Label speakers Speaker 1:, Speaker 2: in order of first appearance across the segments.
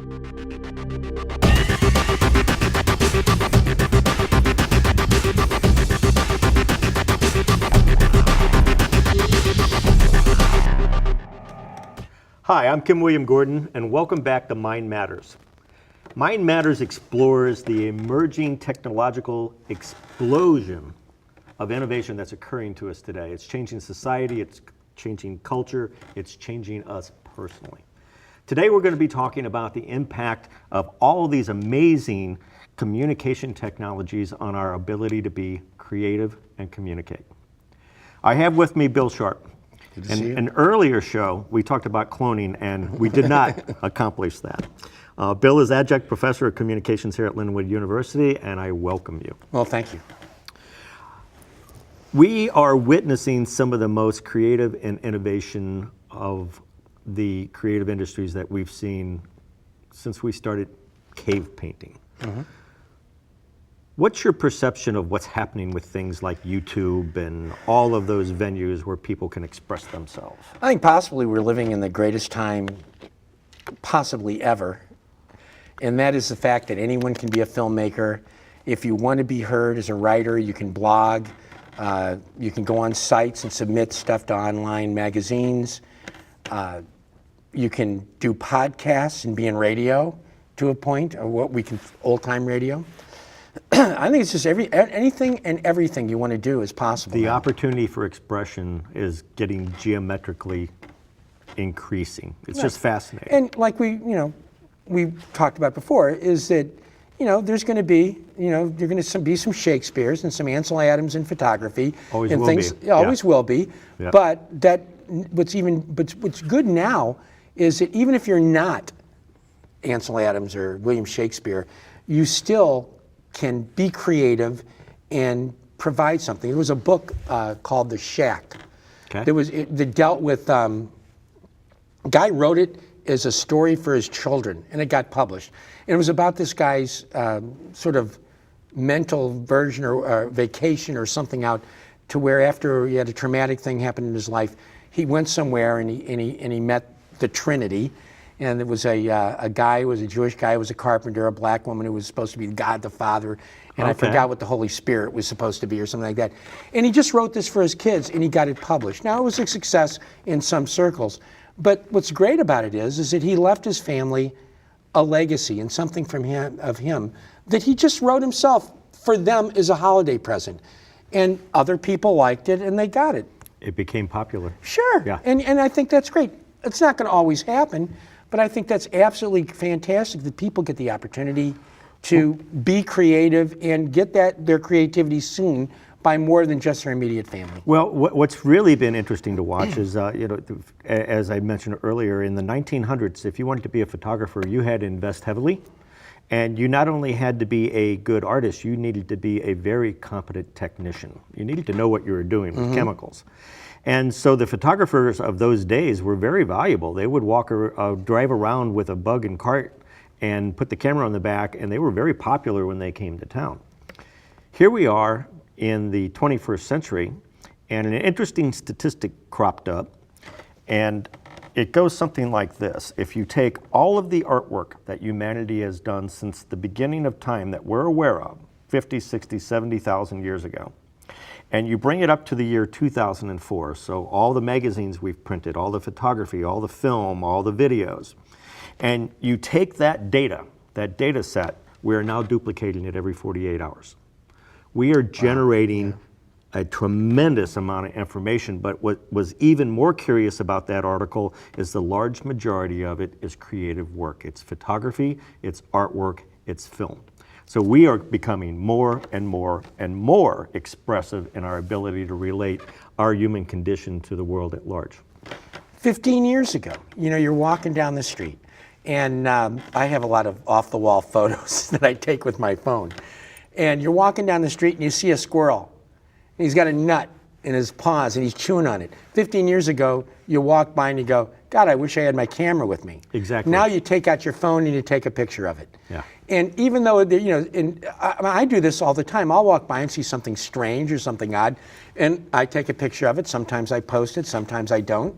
Speaker 1: Hi, I'm Kim William Gordon, and welcome back to Mind Matters. Mind Matters explores the emerging technological explosion of innovation that's occurring to us today. It's changing society, it's changing culture, it's changing us personally. Today we're going to be talking about the impact of all of these amazing communication technologies on our ability to be creative and communicate. I have with me Bill Sharp. In an earlier show, we talked about cloning, and we did not accomplish that. Bill is adjunct professor of communications here at Lindenwood University, and I welcome you.
Speaker 2: Well, thank you.
Speaker 1: We are witnessing some of the most creative and innovation of the creative industries that we've seen since we started cave painting. Mm-hmm. What's your perception of what's happening with things like YouTube and all of those venues where people can express themselves?
Speaker 2: I think possibly we're living in the greatest time possibly ever, and that is the fact that anyone can be a filmmaker. If you want to be heard as a writer, you can blog, you can go on sites and submit stuff to online magazines. You can do podcasts and be in radio to a point, or what we can, old-time radio. I think it's just anything and everything you want to do is possible.
Speaker 1: The opportunity for expression is getting geometrically increasing. It's just fascinating.
Speaker 2: And like we talked about before, is that, there's going to be, you're going to be some Shakespeare's and some Ansel Adams in photography.
Speaker 1: Always
Speaker 2: and
Speaker 1: will
Speaker 2: things,
Speaker 1: be.
Speaker 2: Yeah, always will be.
Speaker 1: Yeah.
Speaker 2: But what's good now is that even if you're not Ansel Adams or William Shakespeare, you still can be creative and provide something. There was a book called The Shack.
Speaker 1: Okay.
Speaker 2: That dealt with, a guy wrote it as a story for his children, and it got published. And it was about this guy's sort of mental version or vacation or something out to where after he had a traumatic thing happen in his life, he went somewhere and he met the Trinity. And there was a guy who was a Jewish guy who was a carpenter, a black woman who was supposed to be God the Father, and I forgot what the Holy Spirit was supposed to be or something like that. And he just wrote this for his kids, and he got it published. Now, it was a success in some circles, but what's great about it is that he left his family a legacy and something from him that he just wrote himself for them as a holiday present. And other people liked it, and they got it.
Speaker 1: It became popular.
Speaker 2: Sure,
Speaker 1: yeah.
Speaker 2: And I think that's great. It's not going to always happen, but I think that's absolutely fantastic that people get the opportunity to be creative and get their creativity seen by more than just their immediate family.
Speaker 1: Well, what's really been interesting to watch is, as I mentioned earlier, in the 1900s, if you wanted to be a photographer, you had to invest heavily. And you not only had to be a good artist, you needed to be a very competent technician. You needed to know what you were doing with chemicals. And so the photographers of those days were very valuable. They would drive around with a bug and cart and put the camera on the back, and they were very popular when they came to town. Here we are in the 21st century, and an interesting statistic cropped up, and it goes something like this. If you take all of the artwork that humanity has done since the beginning of time that we're aware of, 50, 60, 70,000 years ago, and you bring it up to the year 2004, so all the magazines we've printed, all the photography, all the film, all the videos, and you take that data set, we are now duplicating it every 48 hours. We are generating a tremendous amount of information, but what was even more curious about that article is the large majority of it is creative work. It's photography, it's artwork, it's film. So we are becoming more and more and more expressive in our ability to relate our human condition to the world at large.
Speaker 2: 15 years ago, you're walking down the street, and I have a lot of off-the-wall photos that I take with my phone. And you're walking down the street and you see a squirrel. And he's got a nut in his paws and he's chewing on it. 15 years ago, you walk by and you go, God, I wish I had my camera with me.
Speaker 1: Exactly.
Speaker 2: Now you take out your phone and you take a picture of it.
Speaker 1: Yeah.
Speaker 2: And even though, I do this all the time. I'll walk by and see something strange or something odd, and I take a picture of it. Sometimes I post it, sometimes I don't.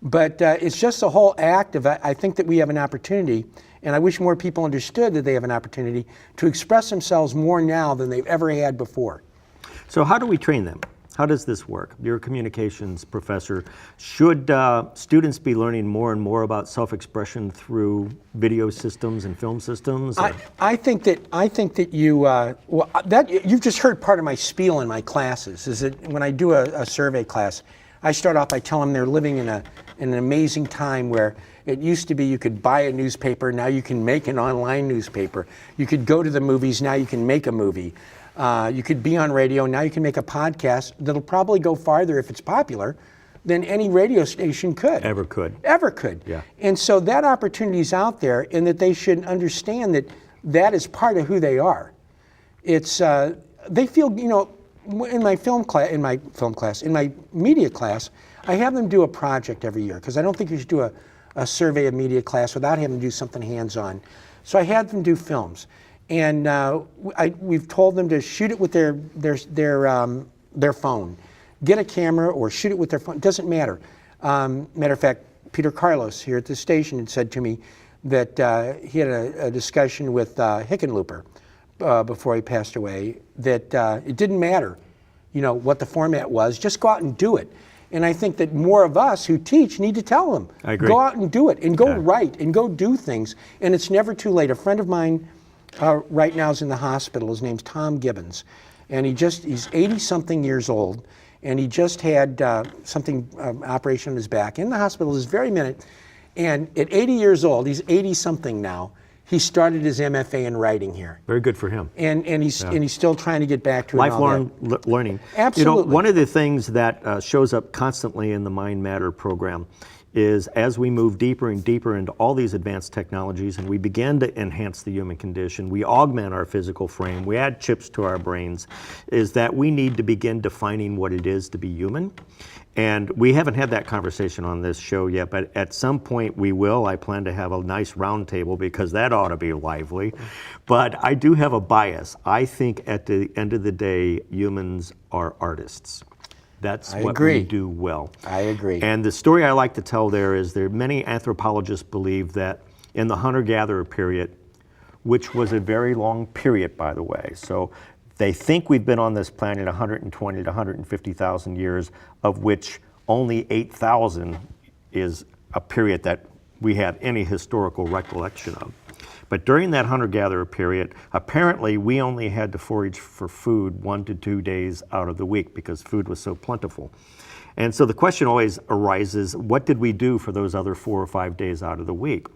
Speaker 2: But it's just the whole act of, I think that we have an opportunity, and I wish more people understood that they have an opportunity to express themselves more now than they've ever had before.
Speaker 1: So how do we train them? How does this work? You're a communications professor. Should students be learning more and more about self-expression through video systems and film systems?
Speaker 2: I think that you've just heard part of my spiel in my classes. Is that when I do a survey class, I start off by telling them they're living in an amazing time where it used to be you could buy a newspaper, now you can make an online newspaper. You could go to the movies, now you can make a movie. You could be on radio, now you can make a podcast that'll probably go farther if it's popular than any radio station could.
Speaker 1: Ever could.
Speaker 2: Ever could.
Speaker 1: Yeah.
Speaker 2: And so that opportunity is out there, and that they should understand that that is part of who they are. It's, they feel, in my in my media class, I have them do a project every year, because I don't think you should do a survey of media class without having them do something hands-on. So I had them do films. And we've told them to shoot it with their phone. Get a camera or shoot it with their phone. It doesn't matter. Matter of fact, Peter Carlos here at the station had said to me that he had a discussion with Hickenlooper before he passed away, that it didn't matter, what the format was. Just go out and do it. And I think that more of us who teach need to tell them.
Speaker 1: I agree.
Speaker 2: Go out and do it, and go write, and go do things. And it's never too late. A friend of mine right now is in the hospital. His name's Tom Gibbons, and he's 80-something years old, and he just had operation on his back in the hospital this very minute. And at 80 years old, he's 80-something now, he started his MFA in writing here.
Speaker 1: Very good for him.
Speaker 2: And he's still trying to get back to it.
Speaker 1: Lifelong learning.
Speaker 2: Absolutely.
Speaker 1: One of the things that shows up constantly in the Mind Matter program is as we move deeper and deeper into all these advanced technologies and we begin to enhance the human condition, we augment our physical frame, we add chips to our brains, is that we need to begin defining what it is to be human. And we haven't had that conversation on this show yet, but at some point we will. I plan to have a nice round table because that ought to be lively. But I do have a bias. I think at the end of the day, humans are artists. That's what we do well.
Speaker 2: I agree.
Speaker 1: And the story I like to tell there is many anthropologists believe that in the hunter-gatherer period, which was a very long period, by the way, so they think we've been on this planet 120 to 150,000 years, of which only 8,000 is a period that we have any historical recollection of. But during that hunter-gatherer period, apparently we only had to forage for food 1 to 2 days out of the week because food was so plentiful. And so the question always arises, what did we do for those other 4 or 5 days out of the week?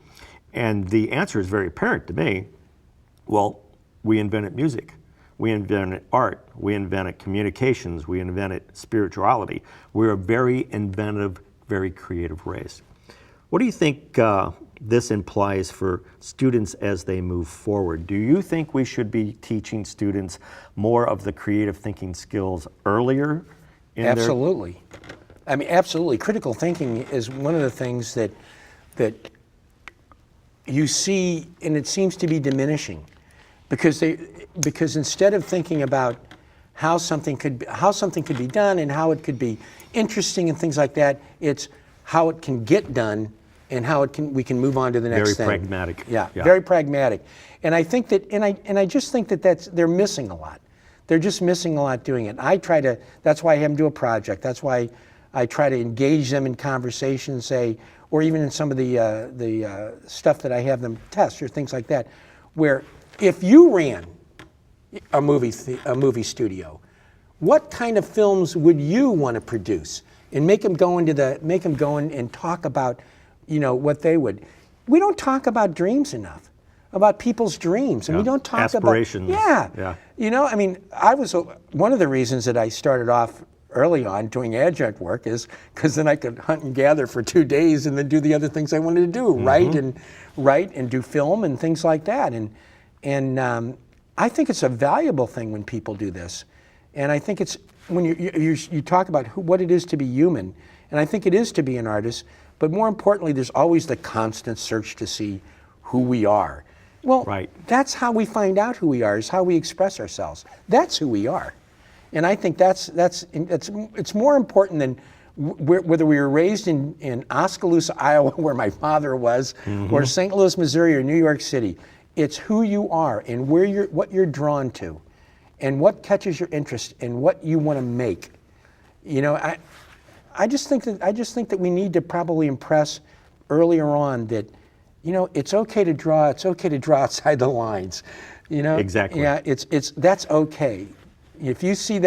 Speaker 1: And the answer is very apparent to me. Well, we invented music. We invented art. We invented communications. We invented spirituality. We're a very inventive, very creative race. What do you think this implies for students as they move forward? Do you think we should be teaching students more of the creative thinking skills earlier in
Speaker 2: Absolutely. I mean, absolutely. Critical thinking is one of the things that you see, and it seems to be diminishing, because instead of thinking about how something could be done and how it could be interesting and things like that, it's how it can get done and how we can move on to the next thing.
Speaker 1: Very pragmatic.
Speaker 2: Yeah, very pragmatic. And I think that, and I just think that they're missing a lot. They're just missing a lot doing it. That's why I have them do a project. That's why I try to engage them in conversation, or even in some of the stuff that I have them test or things like that, where if you ran a movie studio, what kind of films would you want to produce? And make them go in and talk about, what they would. We don't talk about dreams enough, about people's dreams, and we don't talk
Speaker 1: aspirations.
Speaker 2: Yeah. One of the reasons that I started off early on doing adjunct work is because then I could hunt and gather for 2 days and then do the other things I wanted to do, write and do film and things like that. And I think it's a valuable thing when people do this. And I think it's when you talk about what it is to be human, and I think it is to be an artist, but more importantly, there's always the constant search to see who we are. Well, that's how we find out who we are, is how we express ourselves. That's who we are. And I think it's more important than Whether we were raised in Oskaloosa, Iowa, where my father was, or St. Louis, Missouri, or New York City, it's who you are and what you're drawn to, and what catches your interest and what you want to make. You know, I just think that we need to probably impress earlier on that, you know, it's okay to draw. It's okay to draw outside the lines. You know,
Speaker 1: exactly.
Speaker 2: Yeah, that's okay. If you see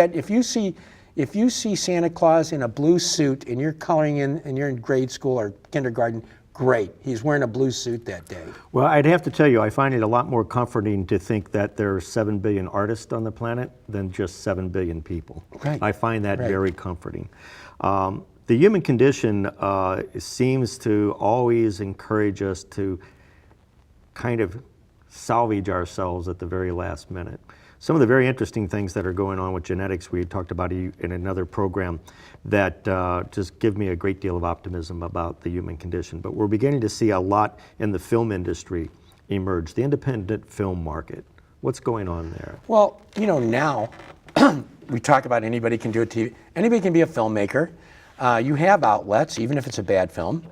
Speaker 2: Santa Claus in a blue suit and you're coloring in and you're in grade school or kindergarten, great. He's wearing a blue suit that day.
Speaker 1: Well, I'd have to tell you, I find it a lot more comforting to think that there are 7 billion artists on the planet than just 7 billion people.
Speaker 2: Right.
Speaker 1: I find that very comforting. The human condition seems to always encourage us to kind of salvage ourselves at the very last minute. Some of the very interesting things that are going on with genetics, we talked about in another program, that just give me a great deal of optimism about the human condition. But we're beginning to see a lot in the film industry emerge, the independent film market. What's going on there?
Speaker 2: Well, you know, now we talk about anybody can do a TV, anybody can be a filmmaker. You have outlets, even if it's a bad film.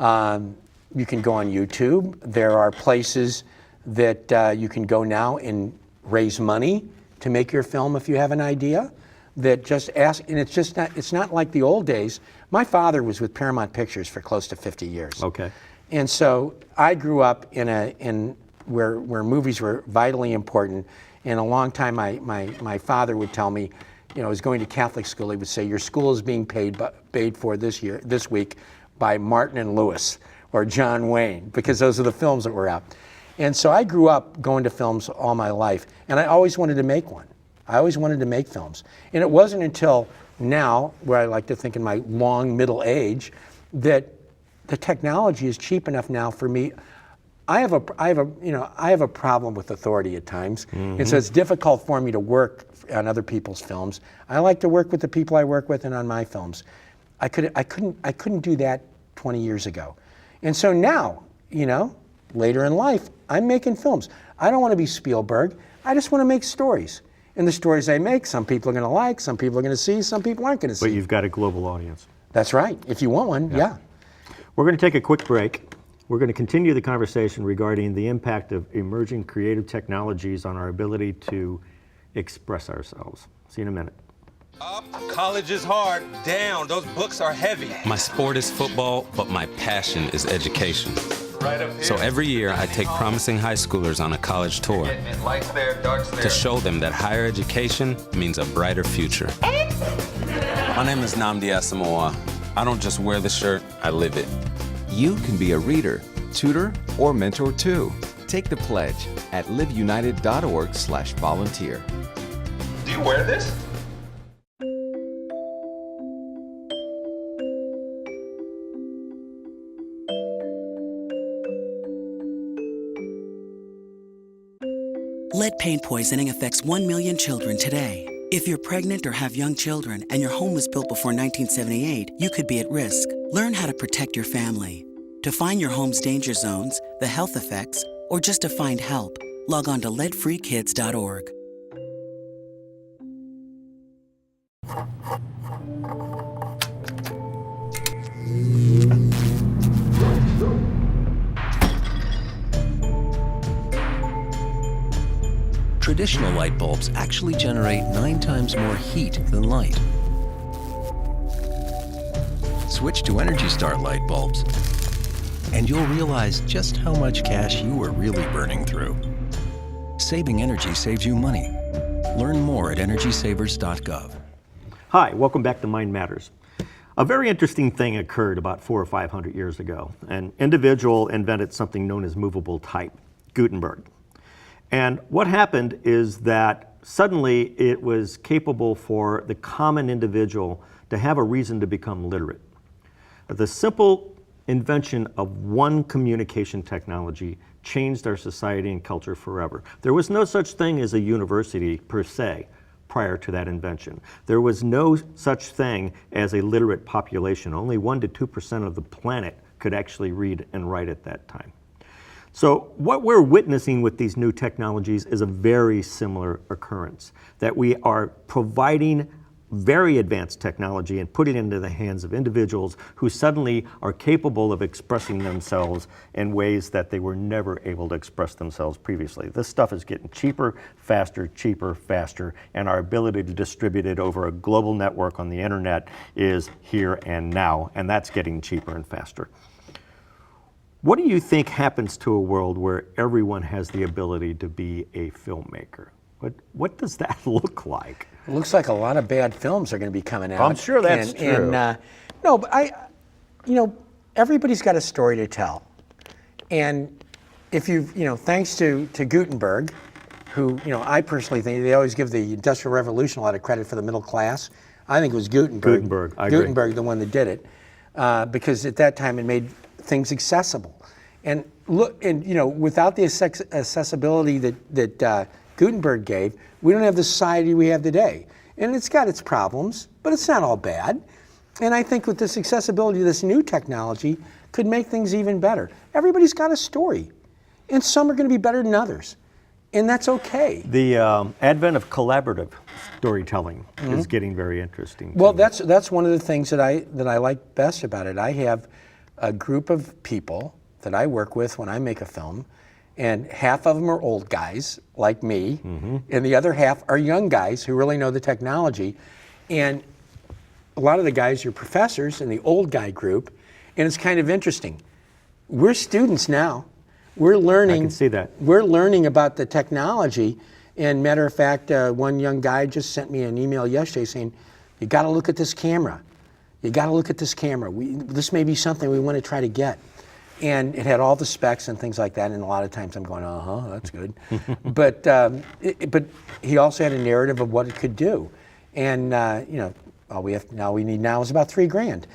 Speaker 2: You can go on YouTube. There are places that you can go now and raise money to make your film if you have an idea. That just ask, and it's not like the old days. My father was with Paramount Pictures for close to 50 years.
Speaker 1: Okay.
Speaker 2: And so I grew up in where movies were vitally important. And a long time my father would tell me, you know, I was going to Catholic school, he would say, your school is being paid for this week by Martin and Lewis or John Wayne, because those are the films that were out. And so I grew up going to films all my life, and I always wanted to make one. I always wanted to make films. And it wasn't until now, where I like to think in my long middle age, that the technology is cheap enough now for me. I have a problem with authority at times, and so it's difficult for me to work on other people's films. I like to work with the people I work with and on my films. I couldn't do that 20 years ago. And so now, you know, later in life, I'm making films. I don't want to be Spielberg. I just want to make stories. And the stories I make, some people are going to like, some people are going to see, some people aren't going to see.
Speaker 1: But you've got a global audience.
Speaker 2: That's right. If you want one, yeah.
Speaker 1: We're going to take a quick break. We're going to continue the conversation regarding the impact of emerging creative technologies on our ability to express ourselves. See you in a minute.
Speaker 3: Up, college is hard. Down, those books are heavy.
Speaker 4: My sport is football, but my passion is education.
Speaker 3: Right up here.
Speaker 4: So every year I take promising high schoolers on a college tour
Speaker 3: Lights there, darts there.
Speaker 4: to show them that higher education means a brighter future. My name is Nnamdi Asamoah. I don't just wear the shirt, I live it.
Speaker 5: You can be a reader, tutor, or mentor too. Take the pledge at liveunited.org/volunteer.
Speaker 3: Do you wear this?
Speaker 6: Lead paint poisoning affects 1 million children today. If you're pregnant or have young children and your home was built before 1978, you could be at risk. Learn how to protect your family. To find your home's danger zones, the health effects, or just to find help, log on to leadfreekids.org.
Speaker 7: Traditional light bulbs actually generate 9 times more heat than light. Switch to Energy Star light bulbs, and you'll realize just how much cash you are really burning through. Saving energy saves you money. Learn more at EnergySavers.gov.
Speaker 1: Hi, welcome back to Mind Matters. A very interesting thing occurred about 400 or 500 years ago. An individual invented something known as movable type, Gutenberg. And what happened is that suddenly it was capable for the common individual to have a reason to become literate. The simple invention of one communication technology changed our society and culture forever. There was no such thing as a university per se prior to that invention. There was no such thing as a literate population. Only 1% to 2% of the planet could actually read and write at that time. So what we're witnessing with these new technologies is a very similar occurrence, that we are providing very advanced technology and put it into the hands of individuals who suddenly are capable of expressing themselves in ways that they were never able to express themselves previously. This stuff is getting cheaper, faster, and our ability to distribute it over a global network on the internet is here and now, and that's getting cheaper and faster. What do you think happens to a world where everyone has the ability to be a filmmaker? What does that look like?
Speaker 2: It looks like a lot of bad films are going to be coming out.
Speaker 1: I'm sure that's true.
Speaker 2: No, but everybody's got a story to tell. And if thanks to Gutenberg, who, I personally think they always give the Industrial Revolution a lot of credit for the middle class. I think it was Gutenberg.
Speaker 1: I agree.
Speaker 2: Gutenberg, the one that did it, because at that time it made things accessible. And look, without the accessibility that Gutenberg gave, we don't have the society we have today. And it's got its problems, but it's not all bad. And I think with this accessibility, this new technology could make things even better. Everybody's got a story, and some are going to be better than others, and that's okay.
Speaker 1: The advent of collaborative storytelling is getting very interesting.
Speaker 2: Well, that's one of the things that I like best about it. I have a group of people that I work with when I make a film, and half of them are old guys like me, and the other half are young guys who really know the technology. And a lot of the guys are professors in the old guy group, and it's kind of interesting. We're students now. We're learning.
Speaker 1: I can see that.
Speaker 2: We're learning about the technology. And matter of fact, one young guy just sent me an email yesterday saying, "You got to look at this camera. You got to look at this camera. This may be something we want to try to get." And it had all the specs and things like that. And a lot of times I'm going, that's good. But he also had a narrative of what it could do. And all we need now is about $3,000.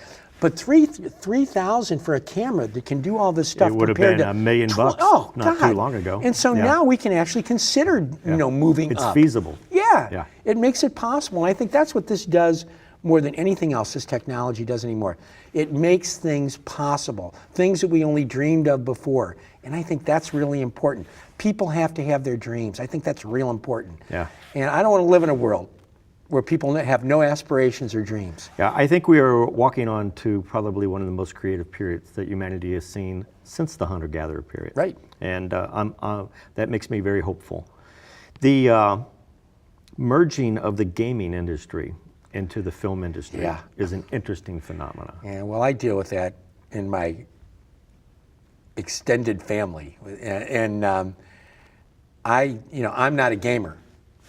Speaker 2: But $3,000 for a camera that can do all this stuff.
Speaker 1: It would have been $1 million not too long ago.
Speaker 2: And so now we can actually consider moving
Speaker 1: it's
Speaker 2: up.
Speaker 1: It's feasible.
Speaker 2: Yeah. It makes it possible. And I think that's what this does more than anything else this technology does anymore. It makes things possible, things that we only dreamed of before. And I think that's really important. People have to have their dreams. I think that's real important.
Speaker 1: Yeah.
Speaker 2: And I don't want to live in a world where people have no aspirations or dreams.
Speaker 1: Yeah, I think we are walking on to probably one of the most creative periods that humanity has seen since the hunter-gatherer period.
Speaker 2: Right.
Speaker 1: And that makes me very hopeful. The merging of the gaming industry into the film industry is an interesting phenomenon.
Speaker 2: Yeah, well, I deal with that in my extended family, and I'm not a gamer.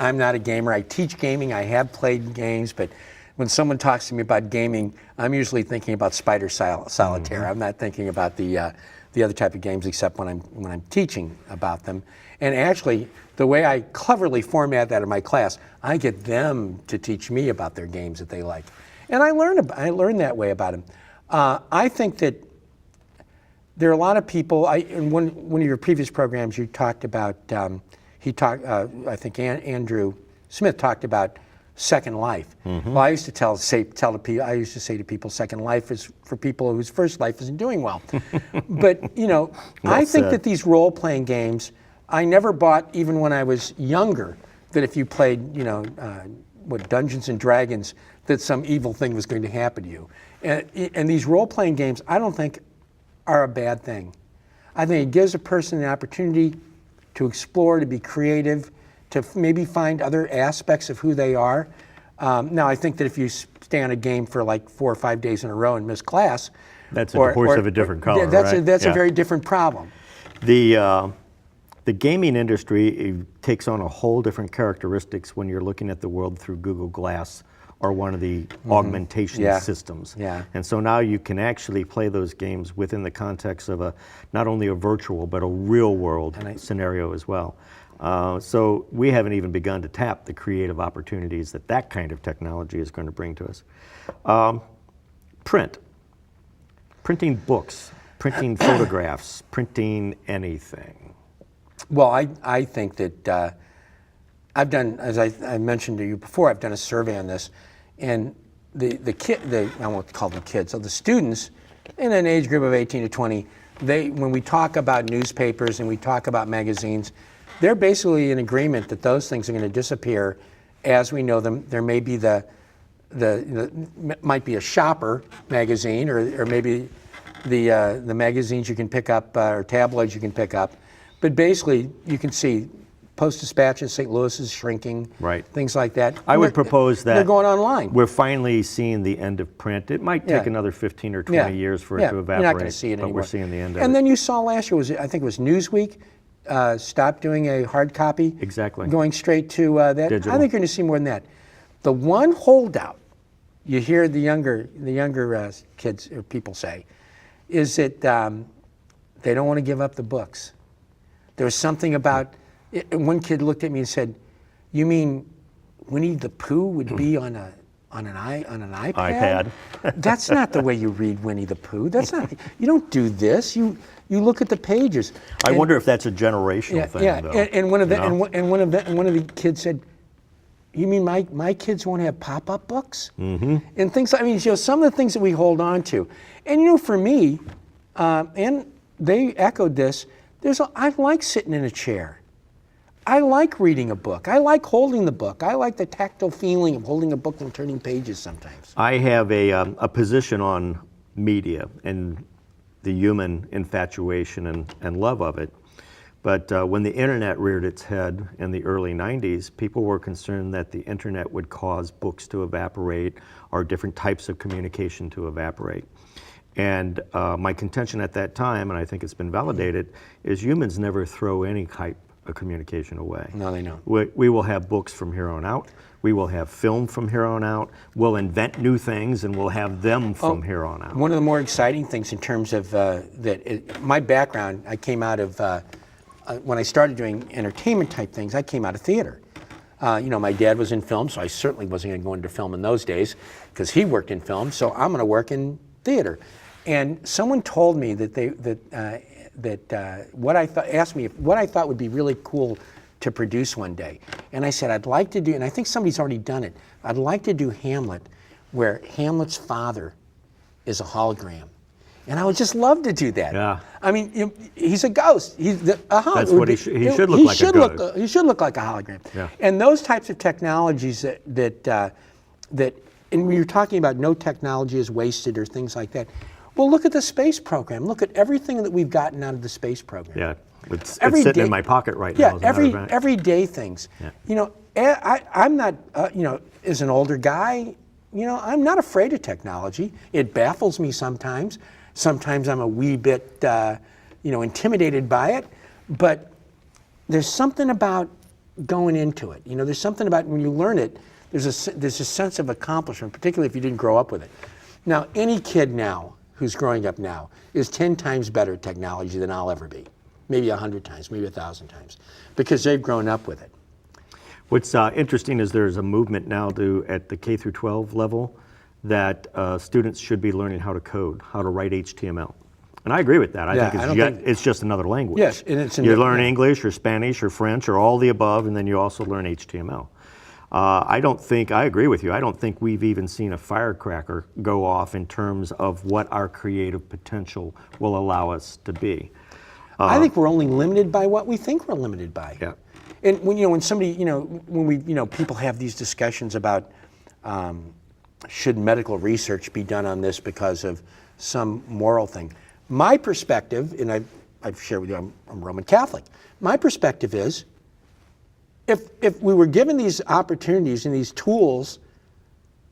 Speaker 2: I teach gaming. I have played games, but when someone talks to me about gaming, I'm usually thinking about Spider Solitaire. I'm not thinking about the other type of games, except when I'm teaching about them. And actually, the way I cleverly format that in my class, I get them to teach me about their games that they like, and I learn that way about them. I think that there are a lot of people. In one of your previous programs, you talked about. I think Andrew Smith talked about Second Life. Well, I used to say to people, Second Life is for people whose first life isn't doing well. But I think that these role-playing games, I never bought, even when I was younger, that if you played, Dungeons and Dragons, that some evil thing was going to happen to you. And these role-playing games, I don't think are a bad thing. I think it gives a person the opportunity to explore, to be creative, to maybe find other aspects of who they are. Now, I think that if you stay on a game for like 4 or 5 days in a row and miss class,
Speaker 1: that's a horse of a different color.
Speaker 2: That's a very different problem.
Speaker 1: The gaming industry takes on a whole different characteristics when you're looking at the world through Google Glass or one of the augmentation systems.
Speaker 2: Yeah.
Speaker 1: And so now you can actually play those games within the context of not only a virtual, but a real world scenario as well. So we haven't even begun to tap the creative opportunities that kind of technology is going to bring to us. Printing books, printing photographs, printing anything.
Speaker 2: Well, I think that I've done, as I mentioned to you before, I've done a survey on this, and I won't call them kids, so the students in an age group of 18 to 20, when we talk about newspapers and we talk about magazines, they're basically in agreement that those things are going to disappear as we know them. There may be the might be a shopper magazine, or maybe the magazines you can pick up or tabloids you can pick up. But basically, you can see Post-Dispatch in St. Louis is shrinking,
Speaker 1: Right.
Speaker 2: things like that.
Speaker 1: I would propose that
Speaker 2: they're going online.
Speaker 1: We're finally seeing the end of print. It might take
Speaker 2: Yeah.
Speaker 1: another 15 or 20 years for it to evaporate.
Speaker 2: You're not going to see it
Speaker 1: but
Speaker 2: anymore.
Speaker 1: we're seeing the end of
Speaker 2: And
Speaker 1: it.
Speaker 2: then you saw last year, I think it was Newsweek, stopped doing a hard copy.
Speaker 1: Exactly.
Speaker 2: Going straight to that.
Speaker 1: Digital.
Speaker 2: I think you're going to see more than that. The one holdout you hear the younger kids or people say is that they don't want to give up the books. There's something about one kid looked at me and said, "You mean Winnie the Pooh would be on an iPad?
Speaker 1: iPad.
Speaker 2: That's not the way you read Winnie the Pooh. That's not. You don't do this. You look at the pages."
Speaker 1: I wonder if that's a generational thing, though.
Speaker 2: And one of the
Speaker 1: you know?
Speaker 2: and one of the kids said, "You mean my kids won't have pop-up books?" Mm-hmm. And things. I mean, some of the things that we hold on to, and for me, and they echoed this. I like sitting in a chair. I like reading a book. I like holding the book. I like the tactile feeling of holding a book and turning pages sometimes.
Speaker 1: I have a position on media and the human infatuation and love of it. But when the internet reared its head in the early 90s, people were concerned that the internet would cause books to evaporate or different types of communication to evaporate. And my contention at that time, and I think it's been validated, is humans never throw any type of communication away.
Speaker 2: No, they don't.
Speaker 1: We will have books from here on out. We will have film from here on out. We'll invent new things, and we'll have them from here on out.
Speaker 2: One of the more exciting things in terms of my background, I came out of, when I started doing entertainment type things, I came out of theater. My dad was in film, so I certainly wasn't going to go into film in those days because he worked in film, so I'm going to work in theater. And someone told me that asked me what I thought would be really cool to produce one day. And I said, I'd like to do, and I think somebody's already done it, I'd like to do Hamlet, where Hamlet's father is a hologram. And I would just love to do that.
Speaker 1: Yeah.
Speaker 2: I mean, he's a ghost. He's a hologram.
Speaker 1: That's what he should look like a ghost.
Speaker 2: He should look like a hologram.
Speaker 1: Yeah.
Speaker 2: And those types of technologies that and when you're talking about no technology is wasted or things like that, well, look at the space program. Look at everything that we've gotten out of the space program.
Speaker 1: Yeah, it's sitting in my pocket right now. As a matter of fact.
Speaker 2: Everyday things.
Speaker 1: Yeah.
Speaker 2: I'm not, as an older guy, I'm not afraid of technology. It baffles me sometimes. Sometimes I'm a wee bit, intimidated by it. But there's something about going into it. There's something about when you learn it, there's a sense of accomplishment, particularly if you didn't grow up with it. Now, any kid now who's growing up now is 10 times better at technology than I'll ever be. Maybe 100 times, maybe 1,000 times, because they've grown up with it.
Speaker 1: What's interesting is there's a movement now at the K through 12 level that students should be learning how to code, how to write HTML. And I agree with that. I think it's just another language.
Speaker 2: Yes, and it's
Speaker 1: you learn English or Spanish or French or all the above, and then you also learn HTML. I agree with you. I don't think we've even seen a firecracker go off in terms of what our creative potential will allow us to be.
Speaker 2: I think we're only limited by what we think we're limited by.
Speaker 1: Yeah.
Speaker 2: And when somebody, people have these discussions about should medical research be done on this because of some moral thing. My perspective, and I've shared with you, I'm Roman Catholic. My perspective is, if we were given these opportunities and these tools,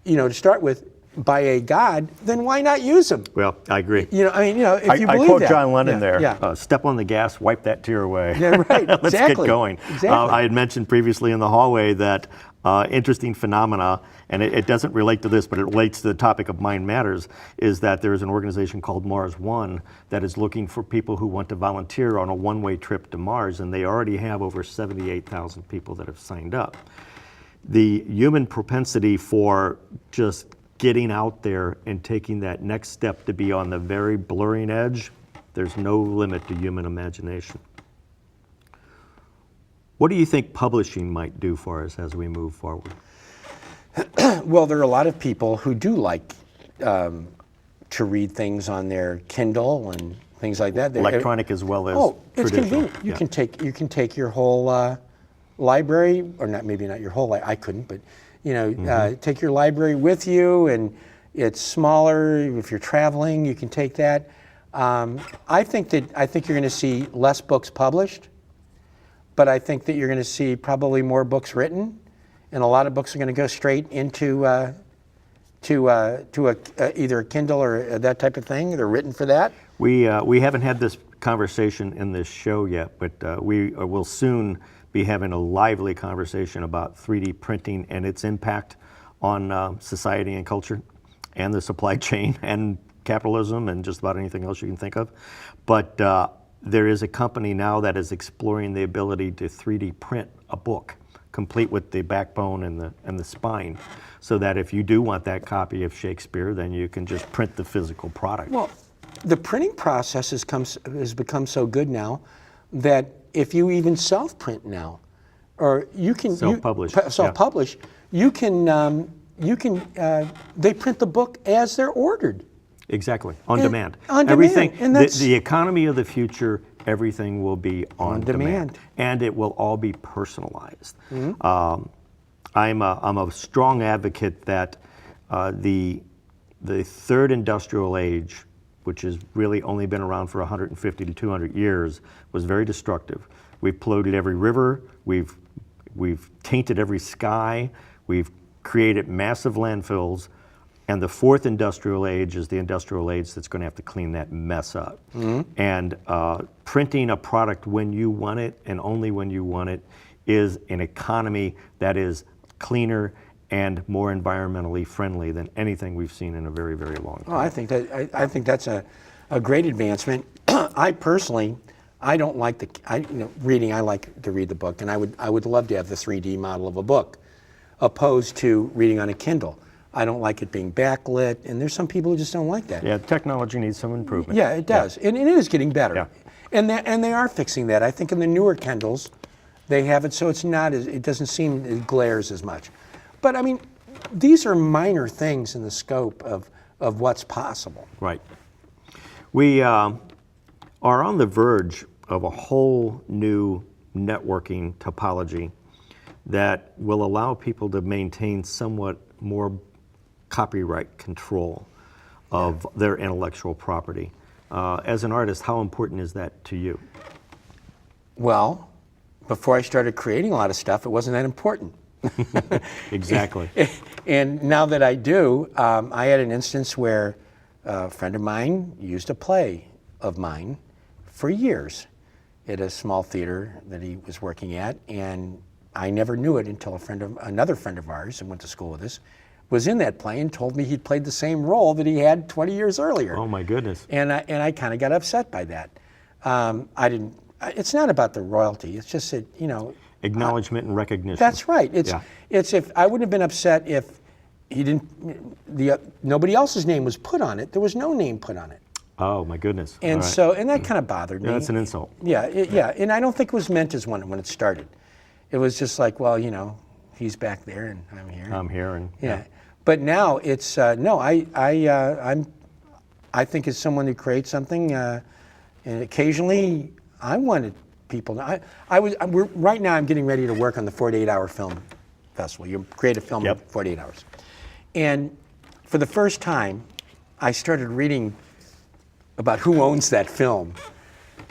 Speaker 2: to start with, by a God, then why not use them?
Speaker 1: Well, I agree.
Speaker 2: If you believe
Speaker 1: I quote
Speaker 2: that.
Speaker 1: John Lennon there.
Speaker 2: Yeah.
Speaker 1: Step on the gas, wipe that tear away.
Speaker 2: Yeah, right.
Speaker 1: Let's
Speaker 2: Exactly.
Speaker 1: get going.
Speaker 2: Exactly.
Speaker 1: I had mentioned previously in the hallway that interesting phenomena, and it doesn't relate to this, but it relates to the topic of Mind Matters, is that there is an organization called Mars One that is looking for people who want to volunteer on a one-way trip to Mars, and they already have over 78,000 people that have signed up. The human propensity for just getting out there and taking that next step to be on the very blurring edge, there's no limit to human imagination. What do you think publishing might do for us as we move forward?
Speaker 2: Well, there are a lot of people who do like to read things on their Kindle and things like that.
Speaker 1: Electronic as well as
Speaker 2: it's
Speaker 1: traditional.
Speaker 2: convenient. You can take your whole library, or maybe not your whole library. I couldn't, but Take your library with you, and it's smaller. If you're traveling, you can take that. I think you're going to see less books published, but I think that you're going to see probably more books written, and a lot of books are going to go straight into either a Kindle or that type of thing. They're written for that.
Speaker 1: We haven't had this conversation in this show yet, but we will soon be having a lively conversation about 3D printing and its impact on society and culture and the supply chain and capitalism and just about anything else you can think of. But there is a company now that is exploring the ability to 3D print a book, complete with the backbone and the spine, so that if you do want that copy of Shakespeare, then you can just print the physical product.
Speaker 2: Well, the printing process has become so good now that if you even self-print now, or you can
Speaker 1: self-publish,
Speaker 2: you can they print the book as they're ordered.
Speaker 1: Exactly, on demand.
Speaker 2: On
Speaker 1: Everything,
Speaker 2: demand, and that's
Speaker 1: the economy of the future, everything will be on demand, and it will all be personalized. I'm a strong advocate that the third industrial age, which has really only been around for 150 to 200 years, was very destructive. We've polluted every river, we've tainted every sky, we've created massive landfills, and the fourth industrial age is the industrial age that's going to have to clean that mess up. And printing a product when you want it and only when you want it is an economy that is cleaner and more environmentally friendly than anything we've seen in a very, very long time.
Speaker 2: Oh, I think that's a great advancement. I personally, I don't like reading. I like to read the book, and I would love to have the 3D model of a book, opposed to reading on a Kindle. I don't like it being backlit, and there's some people who just don't like that.
Speaker 1: Yeah, technology needs some improvement.
Speaker 2: Yeah, it does, and it is getting better.
Speaker 1: Yeah.
Speaker 2: And they are fixing that. I think in the newer Kindles, they have it so it doesn't seem it glares as much. But I mean, these are minor things in the scope of what's possible.
Speaker 1: Right. We are on the verge of a whole new networking topology that will allow people to maintain somewhat more copyright control of their intellectual property. As an artist, how important is that to you?
Speaker 2: Well, before I started creating a lot of stuff, it wasn't that important.
Speaker 1: Exactly.
Speaker 2: And now that I do, I had an instance where a friend of mine used a play of mine for years at a small theater that he was working at, and I never knew it until another friend of ours who went to school with us was in that play and told me he'd played the same role that he had 20 years earlier.
Speaker 1: Oh my goodness.
Speaker 2: And I kind of got upset by that. It's not about the royalty. It's just that,
Speaker 1: Acknowledgement and recognition.
Speaker 2: That's right. It's if I wouldn't have been upset if he nobody else's name was put on it. There was no name put on it.
Speaker 1: Oh my goodness.
Speaker 2: And and that kind of bothered me.
Speaker 1: Yeah, that's an insult.
Speaker 2: Yeah, and I don't think it was meant as one when it started. It was just like, well, he's back there and I'm here.
Speaker 1: I'm here and
Speaker 2: yeah. But now it's no. I think as someone who creates something, and occasionally I wanted people. Right now I'm getting ready to work on the 48-hour film festival. You create a film in 48 hours, and for the first time, I started reading about who owns that film,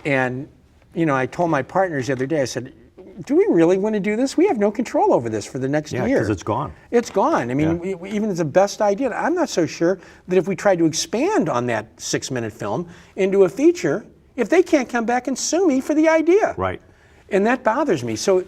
Speaker 2: and I told my partners the other day. I said, do we really want to do this? We have no control over this for the next year.
Speaker 1: Yeah, because it's gone.
Speaker 2: It's gone. I mean, even as the best idea, I'm not so sure that if we tried to expand on that 6-minute film into a feature, if they can't come back and sue me for the idea.
Speaker 1: Right.
Speaker 2: And that bothers me. So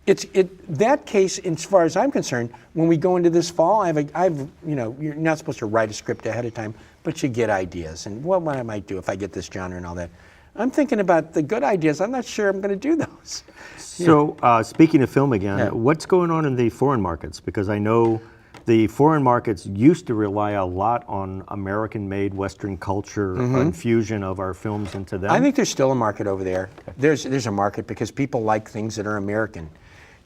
Speaker 2: that case, as far as I'm concerned, when we go into this fall, you're not supposed to write a script ahead of time, but you get ideas. And what I might do if I get this genre and all that. I'm thinking about the good ideas. I'm not sure I'm going to do those.
Speaker 1: So speaking of film again, what's going on in the foreign markets? Because I know the foreign markets used to rely a lot on American-made Western culture, infusion of our films into them.
Speaker 2: I think there's still a market over there. There's a market because people like things that are American.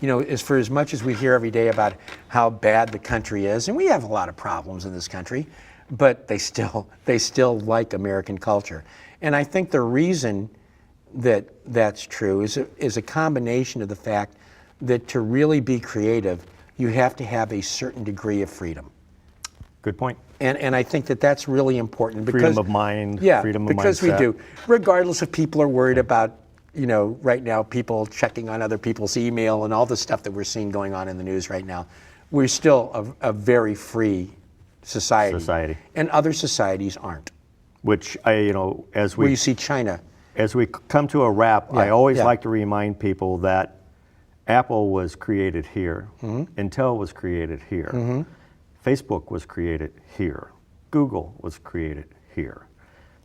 Speaker 2: As much as we hear every day about how bad the country is, and we have a lot of problems in this country, but they still like American culture. And I think the reason that's true is a combination of the fact that to really be creative, you have to have a certain degree of freedom.
Speaker 1: Good point.
Speaker 2: And I think that that's really important because
Speaker 1: Freedom of mind,
Speaker 2: yeah,
Speaker 1: freedom of
Speaker 2: because
Speaker 1: mindset.
Speaker 2: we do. Regardless if people are worried about, right now people checking on other people's email and all the stuff that we're seeing going on in the news right now, we're still a very free society. And other societies aren't.
Speaker 1: Which as
Speaker 2: Where
Speaker 1: we
Speaker 2: you see China.
Speaker 1: as we come to a wrap, I always
Speaker 2: yeah.
Speaker 1: like to remind people that Apple was created here, Intel was created here, Facebook was created here, Google was created here.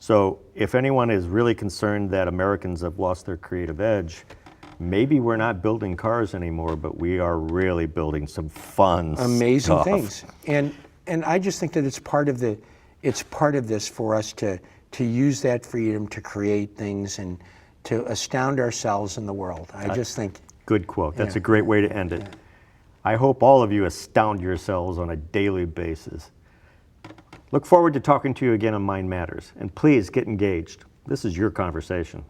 Speaker 1: So if anyone is really concerned that Americans have lost their creative edge, maybe we're not building cars anymore, but we are really building some fun
Speaker 2: Amazing
Speaker 1: stuff.
Speaker 2: things. And I just think that it's part of this for us to use that freedom to create things and to astound ourselves in the world. I just think.
Speaker 1: Good quote. That's
Speaker 2: Yeah.
Speaker 1: a great way to end it. I hope all of you astound yourselves on a daily basis. Look forward to talking to you again on Mind Matters. And please get engaged. This is your conversation.